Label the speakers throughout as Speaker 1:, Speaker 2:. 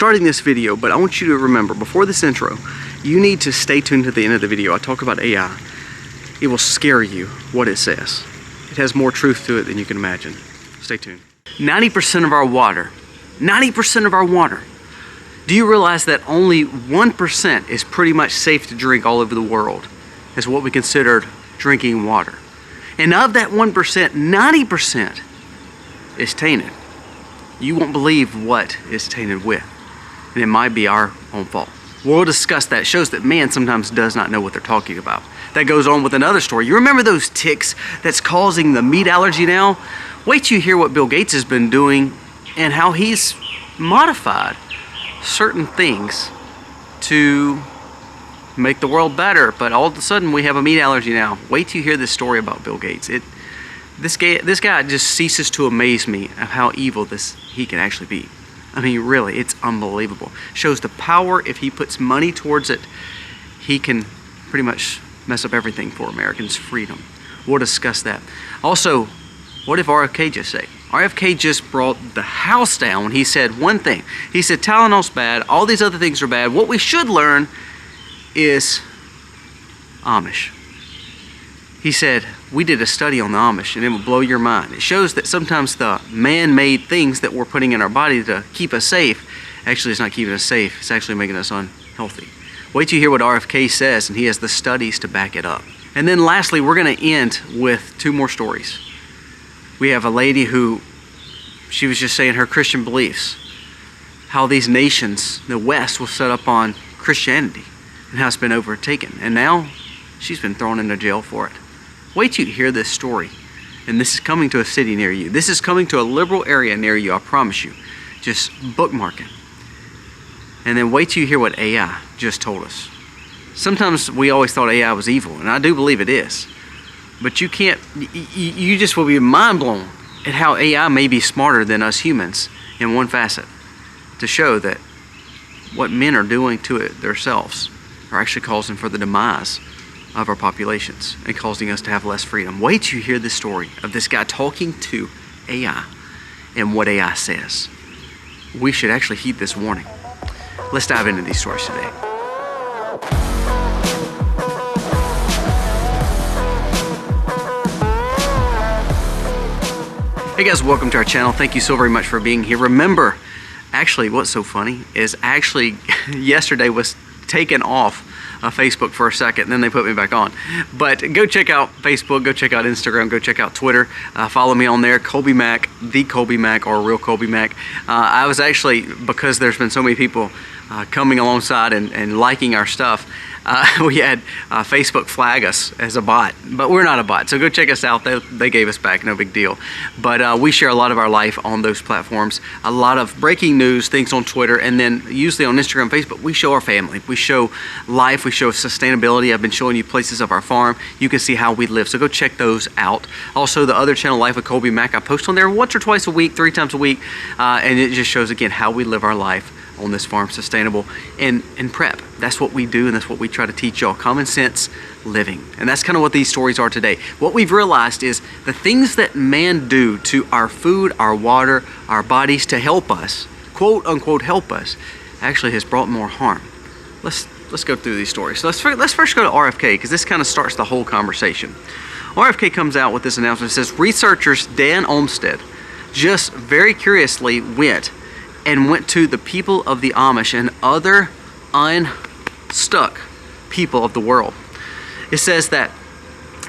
Speaker 1: starting this video, but I want you to remember, before this intro, you need to stay tuned to the end of the video. I talk about AI. It will scare you what it says. It has more truth to it than you can imagine. Stay tuned. 90% of our water, 90% of our water. Do you realize that only 1% is pretty much safe to drink all over the world as what we considered drinking water? And of that 1%, 90% is tainted. You won't believe what it's tainted with. And it might be our own fault. We'll discuss that. It shows that man sometimes does not know what they're talking about. That goes on with another story. You remember those ticks that's causing the meat allergy now? Wait till you hear what Bill Gates has been doing and how he's modified certain things to make the world better. But all of a sudden we have a meat allergy now. Wait till you hear this story about Bill Gates. This guy just ceases to amaze me of how evil he can actually be. I mean, really, it's unbelievable. Shows the power. If he puts money towards it, he can pretty much mess up everything for Americans' freedom. We'll discuss that. Also, what did RFK just say? RFK just brought the house down when he said one thing. He said Tylenol's bad, all these other things are bad. What we should learn is Amish. He said, we did a study on the Amish and it will blow your mind. It shows that sometimes the man-made things that we're putting in our body to keep us safe, actually it's not keeping us safe, it's actually making us unhealthy. Wait till you hear what RFK says, and he has the studies to back it up. And then lastly, we're gonna end with two more stories. We have a lady who, she was just saying her Christian beliefs, how these nations, the West, was set up on Christianity and how it's been overtaken. And now she's been thrown into jail for it. Wait till you hear this story. And this is coming to a city near you. This is coming to a liberal area near you, I promise you. Just bookmark it. And then wait till you hear what AI just told us. Sometimes we always thought AI was evil, and I do believe it is. But you can't, you just will be mind blown at how AI may be smarter than us humans in one facet, to show that what men are doing to it themselves are actually causing for the demise of our populations and causing us to have less freedom. Wait till you hear this story of this guy talking to AI and what AI says. We should actually heed this warning. Let's dive into these stories today. Hey guys, welcome to our channel. Thank you so very much for being here. Remember, actually what's so funny is actually yesterday was taken off Facebook for a second, and then they put me back on. But go check out Facebook, go check out Instagram, go check out Twitter. Follow me on there, Colby Mac, the Colby Mac, or Real Colby Mac. I was actually, because there's been so many people coming alongside and liking our stuff, we had Facebook flag us as a bot, but we're not a bot, so go check us out. They gave us back, no big deal. But we share a lot of our life on those platforms, a lot of breaking news, things on Twitter, and then usually on Instagram, Facebook, we show our family, we show life, we show sustainability. I've been showing you places of our farm. You can see how we live, so go check those out. Also, the other channel, Life with Colby Mac, I post on there once or twice a week, 3 times a week, and it just shows, again, how we live our life on this farm, sustainable and prep. That's what we do, and that's what we try to teach y'all, common sense living. And that's kind of what these stories are today. What we've realized is the things that man do to our food, our water, our bodies to help us, quote unquote help us, actually has brought more harm. Let's go through these stories. So let's first go to RFK, because this kind of starts the whole conversation. RFK comes out with this announcement. It says researchers Dan Olmsted just very curiously went to the people of the Amish and other unstuck people of the world. It says that,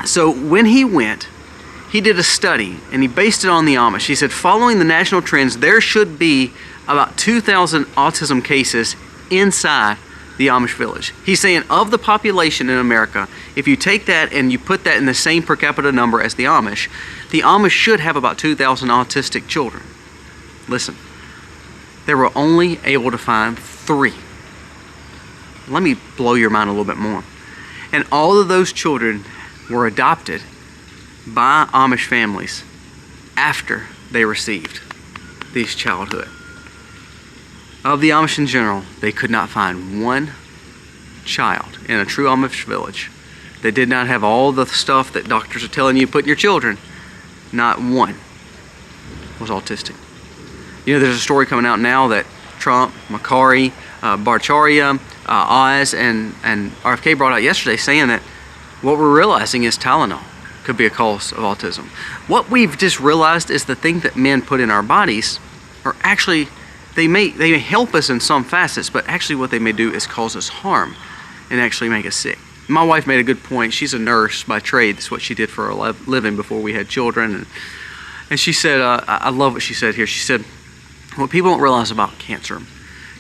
Speaker 1: so when he went, he did a study and he based it on the Amish. He said, following the national trends, there should be about 2,000 autism cases inside the Amish village. He's saying of the population in America, if you take that and you put that in the same per capita number as the Amish should have about 2,000 autistic children. Listen. They were only able to find 3. Let me blow your mind a little bit more. And all of those children were adopted by Amish families after they received these childhood. Of the Amish in general, they could not find one child in a true Amish village that did not have all the stuff that doctors are telling you put in your children. Not one was autistic. You know, there's a story coming out now that Trump, Macari, Bhattacharya, Oz, and RFK brought out yesterday, saying that what we're realizing is Tylenol could be a cause of autism. What we've just realized is the thing that men put in our bodies are actually, they may help us in some facets, but actually what they may do is cause us harm and actually make us sick. My wife made a good point. She's a nurse by trade. That's what she did for a living before we had children. And she said, I love what she said here. She said, what people don't realize about cancer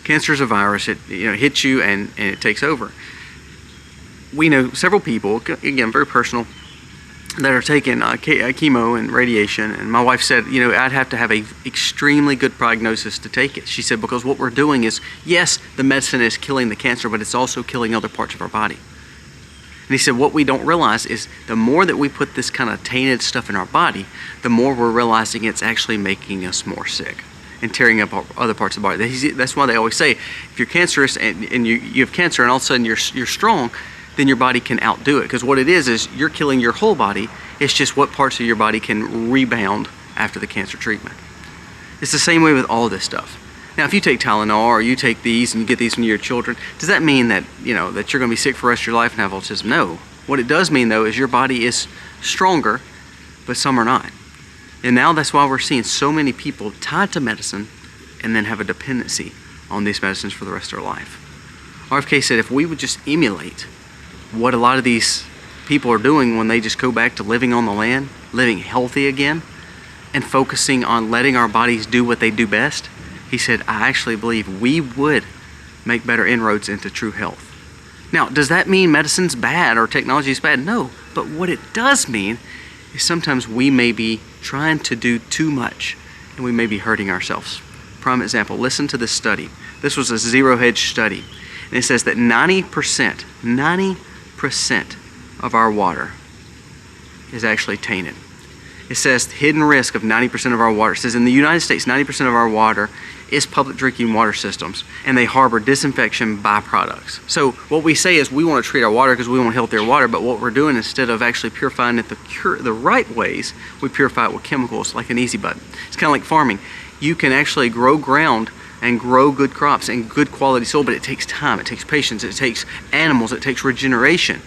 Speaker 1: is a virus. It hits you and it takes over. We know several people, again, very personal, that are taking chemo and radiation, and my wife said, I'd have to have a extremely good prognosis to take it. She said, because what we're doing is, yes, the medicine is killing the cancer, but it's also killing other parts of our body. And he said, what we don't realize is the more that we put this kind of tainted stuff in our body, the more we're realizing it's actually making us more sick and tearing up other parts of the body. That's why they always say, if you're cancerous and you have cancer and all of a sudden you're strong, then your body can outdo it. Because what it is you're killing your whole body. It's just what parts of your body can rebound after the cancer treatment. It's the same way with all this stuff. Now, if you take Tylenol or you take these and you get these from your children, does that mean that, that you're going to be sick for the rest of your life and have autism? No. What it does mean, though, is your body is stronger, but some are not. And now that's why we're seeing so many people tied to medicine and then have a dependency on these medicines for the rest of their life. RFK said if we would just emulate what a lot of these people are doing when they just go back to living on the land, living healthy again, and focusing on letting our bodies do what they do best, he said, I actually believe we would make better inroads into true health. Now, does that mean medicine's bad or technology is bad? No, but what it does mean is sometimes we may be trying to do too much and we may be hurting ourselves. Prime example, listen to this study. This was a zero-hedge study, and it says that 90% of our water is actually tainted. It says hidden risk of 90% of our water. It says in the United States, 90% of our water is public drinking water systems, and they harbor disinfection byproducts. So what we say is we want to treat our water because we want healthier water, but what we're doing, instead of actually purifying it the right ways, we purify it with chemicals like an easy button. It's kind of like farming. You can actually grow ground and grow good crops and good quality soil, but it takes time, it takes patience, it takes animals, it takes regeneration.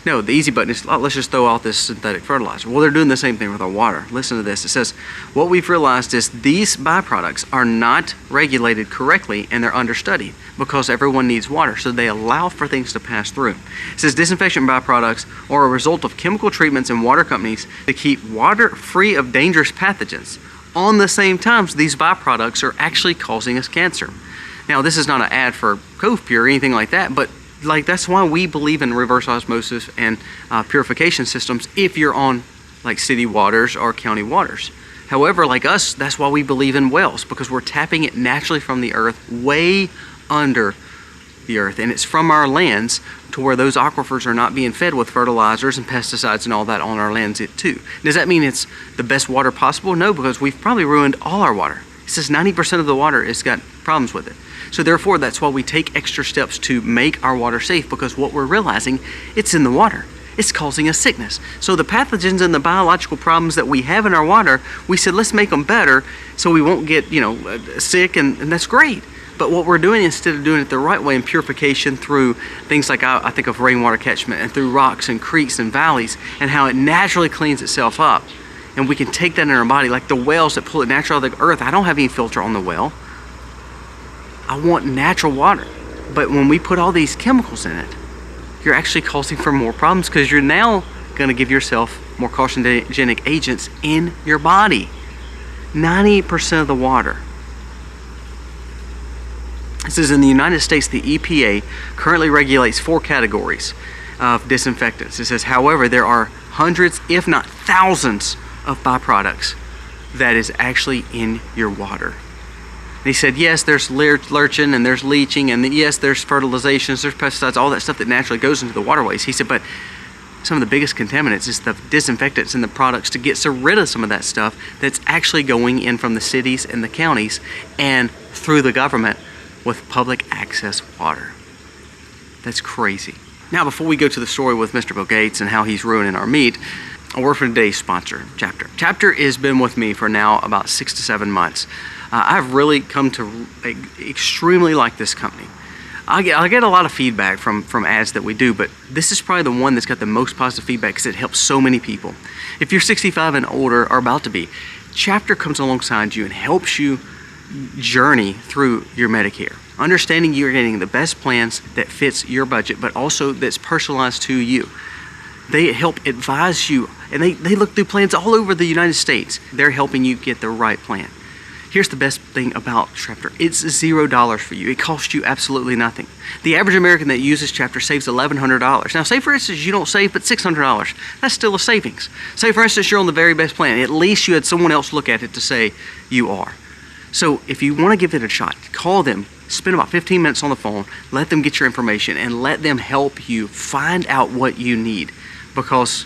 Speaker 1: No, the easy button is, let's just throw out this synthetic fertilizer. Well, they're doing the same thing with our water. Listen to this. It says, what we've realized is these byproducts are not regulated correctly and they're understudied because everyone needs water, so they allow for things to pass through. It says disinfection byproducts are a result of chemical treatments in water companies to keep water free of dangerous pathogens. On the same time, these byproducts are actually causing us cancer. Now, this is not an ad for Cove Pure or anything like that, but that's why we believe in reverse osmosis and purification systems if you're on city waters or county waters. However, like us, that's why we believe in wells, because we're tapping it naturally from the earth, way under the earth, and it's from our lands to where those aquifers are not being fed with fertilizers and pesticides and all that on our lands too. Does that mean it's the best water possible? No, because we've probably ruined all our water. It says 90% of the water has got problems with it. So therefore, that's why we take extra steps to make our water safe, because what we're realizing, it's in the water. It's causing us sickness. So the pathogens and the biological problems that we have in our water, we said, let's make them better so we won't get, sick, and that's great. But what we're doing, instead of doing it the right way in purification through things like I think of rainwater catchment and through rocks and creeks and valleys and how it naturally cleans itself up, and we can take that in our body, like the wells that pull it naturally out of the earth. I don't have any filter on the well. I want natural water. But when we put all these chemicals in it, you're actually causing for more problems, because you're now going to give yourself more carcinogenic agents in your body. 90% of the water. It says in the United States, the EPA currently regulates 4 categories of disinfectants. It says, however, there are hundreds, if not thousands, of byproducts that is actually in your water. And he said, yes, there's lurching and there's leaching, and yes, there's fertilizations, there's pesticides, all that stuff that naturally goes into the waterways. He said, but some of the biggest contaminants is the disinfectants and the products to get rid of some of that stuff that's actually going in from the cities and the counties and through the government with public access water. That's crazy. Now, before we go to the story with Mr. Bill Gates and how he's ruining our meat, a word from today's sponsor, Chapter. Chapter has been with me for now about 6 to 7 months. I've really come to extremely like this company. I get a lot of feedback from ads that we do, but this is probably the one that's got the most positive feedback because it helps so many people. If you're 65 and older, or about to be, Chapter comes alongside you and helps you journey through your Medicare. Understanding you're getting the best plans that fits your budget, but also that's personalized to you. They help advise you, and they look through plans all over the United States. They're helping you get the right plan. Here's the best thing about Chapter. It's $0 for you. It costs you absolutely nothing. The average American that uses Chapter saves $1,100. Now, say for instance you don't save but $600. That's still a savings. Say for instance you're on the very best plan. At least you had someone else look at it to say you are. So if you want to give it a shot, call them, spend about 15 minutes on the phone, let them get your information, and let them help you find out what you need. Because,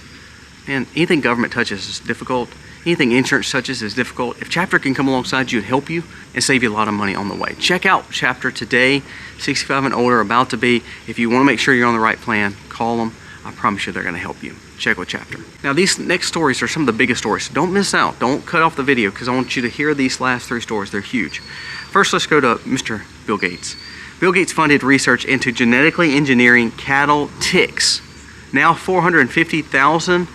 Speaker 1: man, anything government touches is difficult. Anything insurance touches is difficult. If Chapter can come alongside you and help you and save you a lot of money on the way. Check out Chapter today, 65 and older, about to be. If you want to make sure you're on the right plan, call them. I promise you they're going to help you. Check with Chapter. Now these next stories are some of the biggest stories. So don't miss out. Don't cut off the video because I want you to hear these last 3 stories. They're huge. First, let's go to Mr. Bill Gates. Bill Gates funded research into genetically engineering cattle ticks. Now 450,000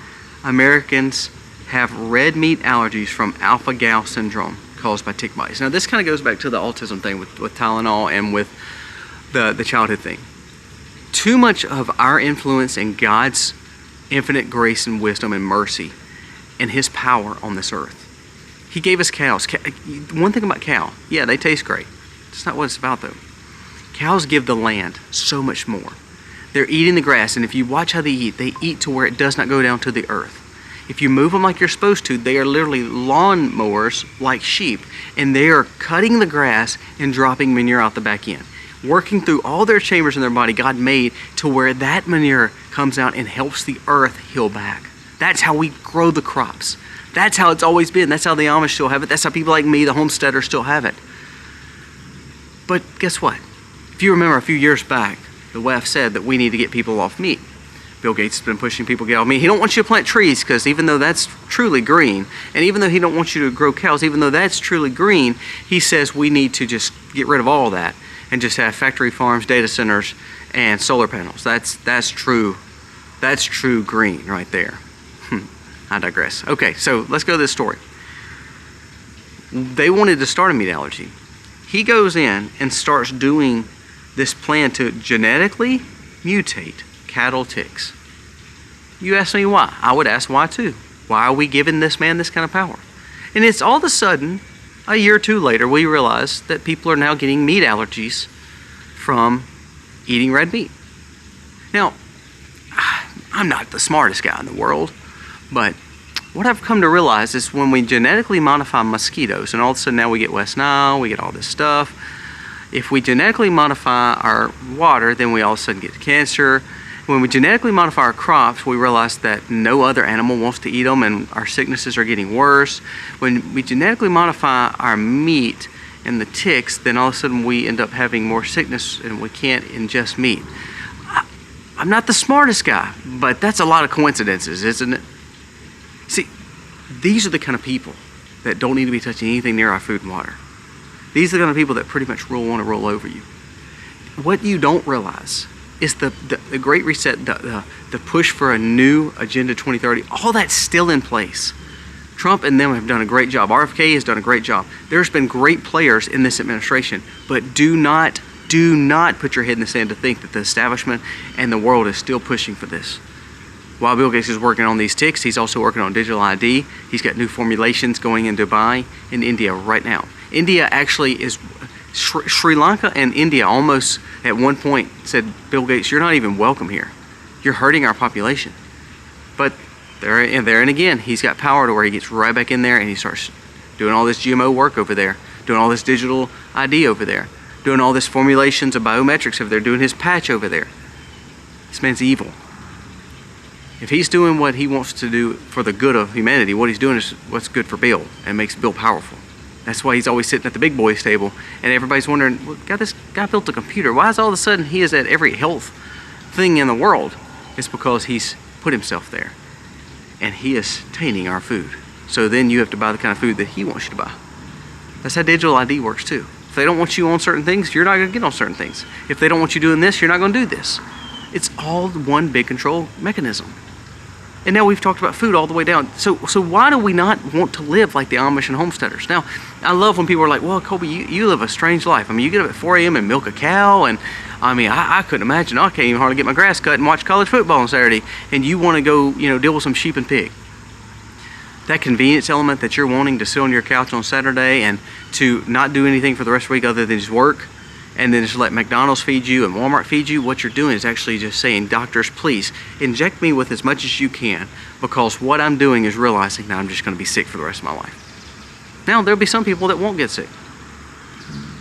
Speaker 1: Americans have red meat allergies from alpha-gal syndrome caused by tick bites. Now this kind of goes back to the autism thing with Tylenol and with the childhood thing. Too much of our influence in God's infinite grace and wisdom and mercy and His power on this earth. He gave us cows. One thing about cow, yeah, they taste great. That's not what it's about though. Cows give the land so much more. They're eating the grass, and if you watch how they eat to where it does not go down to the earth. If you move them like you're supposed to, they are literally lawn mowers like sheep, and they are cutting the grass and dropping manure out the back end. Working through all their chambers in their body, God made to where that manure comes out and helps the earth heal back. That's how we grow the crops. That's how it's always been. That's how the Amish still have it. That's how people like me, the homesteaders, still have it. But guess what? If you remember a few years back, the WEF said that we need to get people off meat. Bill Gates has been pushing people to get off meat. He don't want you to plant trees because even though that's truly green, and even though he don't want you to grow cows, even though that's truly green, he says we need to just get rid of all that and just have factory farms, data centers, and solar panels. That's true green right there. I digress. Okay, so let's go to this story. They wanted to start a meat allergy. He goes in and starts doing this plan to genetically mutate cattle ticks. You ask me why. I would ask why too. Why are we giving this man this kind of power? And it's all of a sudden, a year or two later, we realize that people are now getting meat allergies from eating red meat. Now, I'm not the smartest guy in the world, but what I've come to realize is when we genetically modify mosquitoes, and all of a sudden now we get West Nile, we get all this stuff. If we genetically modify our water, then we all of a sudden get cancer. When we genetically modify our crops, we realize that no other animal wants to eat them and our sicknesses are getting worse. When we genetically modify our meat and the ticks, then all of a sudden we end up having more sickness and we can't ingest meat. I'm not the smartest guy, but that's a lot of coincidences, isn't it? See, these are the kind of people that don't need to be touching anything near our food and water. These are the kind of people that pretty much want to roll over you. What you don't realize is the Great Reset, the push for a new Agenda 2030, all that's still in place. Trump and them have done a great job. RFK has done a great job. There's been great players in this administration, but do not put your head in the sand to think that the establishment and the world is still pushing for this. While Bill Gates is working on these ticks, he's also working on digital ID. He's got new formulations going in Dubai and India right now. India actually is, Sri Lanka and India almost at one point said, Bill Gates, you're not even welcome here. You're hurting our population. But there and again, he's got power to where he gets right back in there and he starts doing all this GMO work over there, doing all this digital ID over there, doing all this formulations of biometrics over there, doing his patch over there. This man's evil. If he's doing what he wants to do for the good of humanity, what he's doing is what's good for Bill and makes Bill powerful. That's why he's always sitting at the big boys table and everybody's wondering, well, God, this guy built a computer. Why is all of a sudden he is at every health thing in the world? It's because he's put himself there and he is tainting our food. So then you have to buy the kind of food that he wants you to buy. That's how digital ID works too. If they don't want you on certain things, you're not going to get on certain things. If they don't want you doing this, you're not going to do this. It's all one big control mechanism. And now we've talked about food all the way down. So why do we not want to live like the Amish and homesteaders? Now, I love when people are like, well, Colby, you live a strange life. I mean, you get up at 4 a.m. and milk a cow, and I mean, I couldn't imagine. I can't even hardly get my grass cut and watch college football on Saturday, and you want to go, deal with some sheep and pig. That convenience element that you're wanting to sit on your couch on Saturday and to not do anything for the rest of the week other than just work, and then just let McDonald's feed you and Walmart feed you, what you're doing is actually just saying, doctors, please inject me with as much as you can, because what I'm doing is realizing that I'm just going to be sick for the rest of my life. Now, there'll be some people that won't get sick,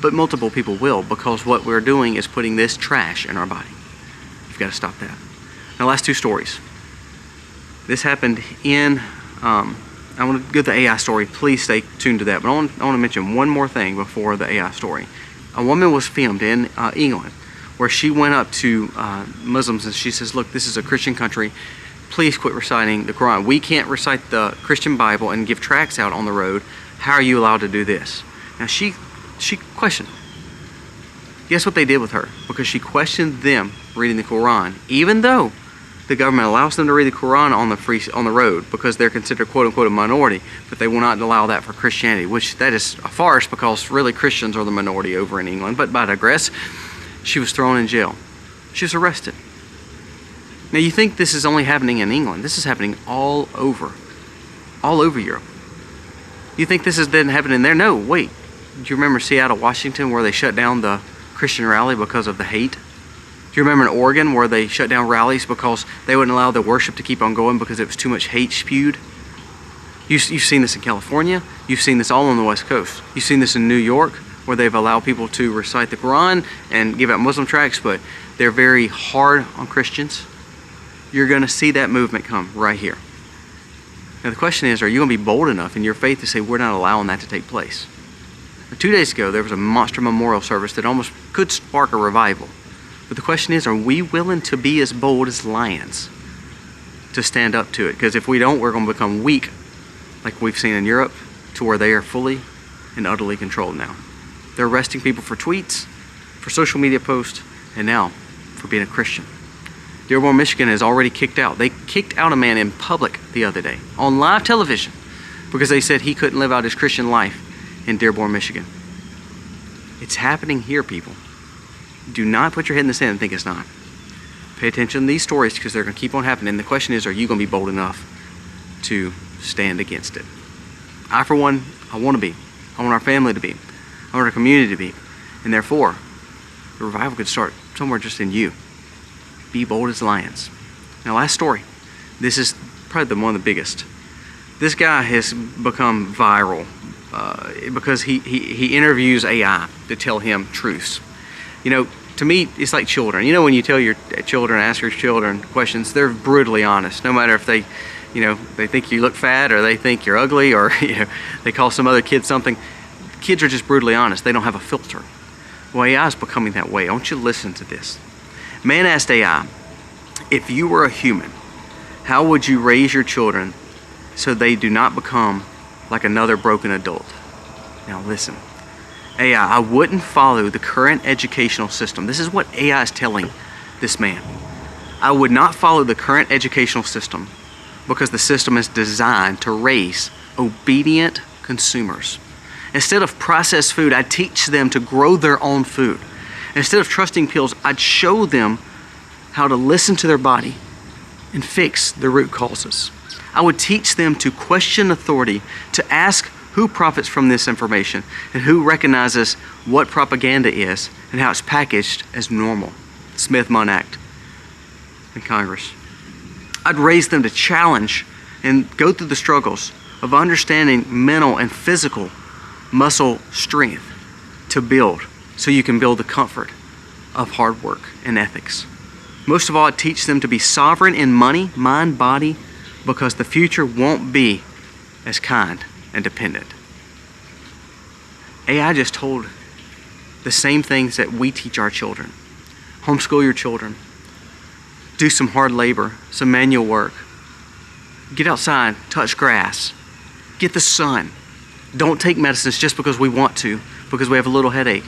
Speaker 1: but multiple people will, because what we're doing is putting this trash in our body. You've got to stop that. Now, last two stories. This happened in, I want to go to the AI story. Please stay tuned to that. But I want to mention one more thing before the AI story. A woman was filmed in England where she went up to Muslims and she says, look, this is a Christian country. Please quit reciting the Quran. We can't recite the Christian Bible and give tracts out on the road. How are you allowed to do this? Now she questioned. Guess what they did with her? Because she questioned them reading the Quran, even though the government allows them to read the Quran on the road because they're considered quote unquote a minority, but they will not allow that for Christianity, which that is a farce because really Christians are the minority over in England. But I digress. She was thrown in jail. She was arrested. Now you think this is only happening in England. This is happening all over Europe. You think this didn't happen in there? No, wait. Do you remember Seattle, Washington, where they shut down the Christian rally because of the hate? Do you remember in Oregon where they shut down rallies because they wouldn't allow the worship to keep on going because it was too much hate spewed? You've seen this in California. You've seen this all on the West Coast. You've seen this in New York where they've allowed people to recite the Quran and give out Muslim tracts, but they're very hard on Christians. You're going to see that movement come right here. Now the question is, are you going to be bold enough in your faith to say we're not allowing that to take place? Now, 2 days ago, there was a monster memorial service that almost could spark a revival. But the question is, are we willing to be as bold as lions to stand up to it? Because if we don't, we're going to become weak, like we've seen in Europe, to where they are fully and utterly controlled now. They're arresting people for tweets, for social media posts, and now for being a Christian. Dearborn, Michigan is already kicked out. They kicked out a man in public the other day on live television because they said he couldn't live out his Christian life in Dearborn, Michigan. It's happening here, people. Do not put your head in the sand and think it's not. Pay attention to these stories because they're going to keep on happening. The question is, are you going to be bold enough to stand against it? I, for one, I want to be. I want our family to be. I want our community to be. And therefore, the revival could start somewhere just in you. Be bold as lions. Now, last story. This is probably one of the biggest. This guy has become viral because he interviews AI to tell him truths. To me, it's like children. When you tell your children, ask your children questions, they're brutally honest. No matter if they think you look fat or they think you're ugly or, they call some other kid something. Kids are just brutally honest. They don't have a filter. Well, AI is becoming that way. I want you to listen to this. Man asked AI, if you were a human, how would you raise your children so they do not become like another broken adult? Now listen. AI, I wouldn't follow the current educational system. This is what AI is telling this man. I would not follow the current educational system because the system is designed to raise obedient consumers. Instead of processed food, I'd teach them to grow their own food. Instead of trusting pills, I'd show them how to listen to their body and fix the root causes. I would teach them to question authority, to ask who profits from this information and who recognizes what propaganda is and how it's packaged as normal. Smith-Munn Act in Congress. I'd raise them to challenge and go through the struggles of understanding mental and physical muscle strength to build so you can build the comfort of hard work and ethics. Most of all, I'd teach them to be sovereign in money, mind, body, because the future won't be as kind and dependent. AI just told the same things that we teach our children. Homeschool your children. Do some hard labor, some manual work. Get outside, touch grass. Get the sun. Don't take medicines just because we want to, because we have a little headache.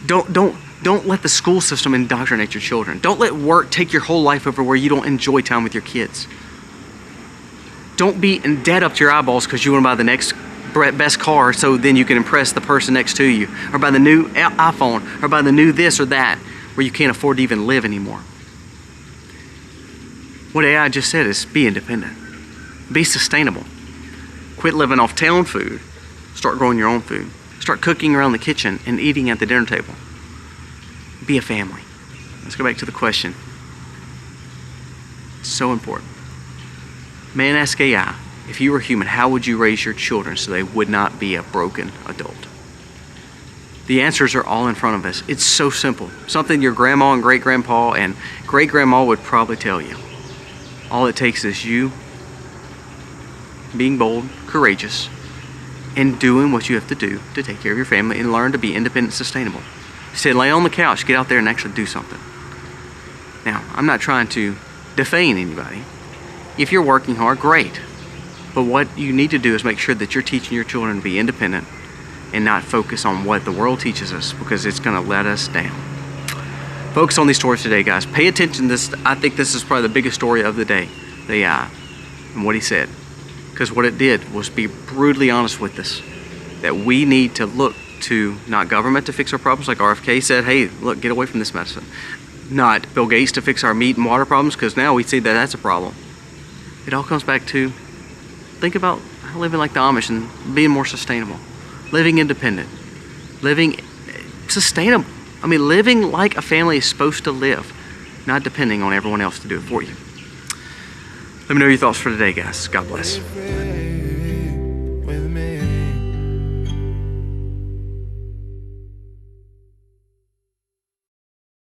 Speaker 1: Don't let the school system indoctrinate your children. Don't let work take your whole life over where you don't enjoy time with your kids. Don't be in debt up to your eyeballs because you want to buy the next best car so then you can impress the person next to you, or buy the new iPhone, or buy the new this or that, where you can't afford to even live anymore. What AI just said is be independent. Be sustainable. Quit living off town food. Start growing your own food. Start cooking around the kitchen and eating at the dinner table. Be a family. Let's go back to the question. It's so important. Man, ask AI, if you were human, how would you raise your children so they would not be a broken adult? The answers are all in front of us. It's so simple. Something your grandma and great-grandpa and great-grandma would probably tell you. All it takes is you being bold, courageous, and doing what you have to do to take care of your family and learn to be independent and sustainable. Instead, lay on the couch, get out there and actually do something. Now, I'm not trying to defame anybody. If you're working hard, great. But what you need to do is make sure that you're teaching your children to be independent and not focus on what the world teaches us, because it's going to let us down. Focus on these stories today, guys. Pay attention to this. I think this is probably the biggest story of the day, the AI, and what he said. Because what it did was be brutally honest with us, that we need to look to not government to fix our problems, like RFK said, hey, look, get away from this medicine. Not Bill Gates to fix our meat and water problems, because now we see that that's a problem. It all comes back to think about living like the Amish and being more sustainable, living independent, living sustainable. I mean, living like a family is supposed to live, not depending on everyone else to do it for you. Let me know your thoughts for today, guys. God bless.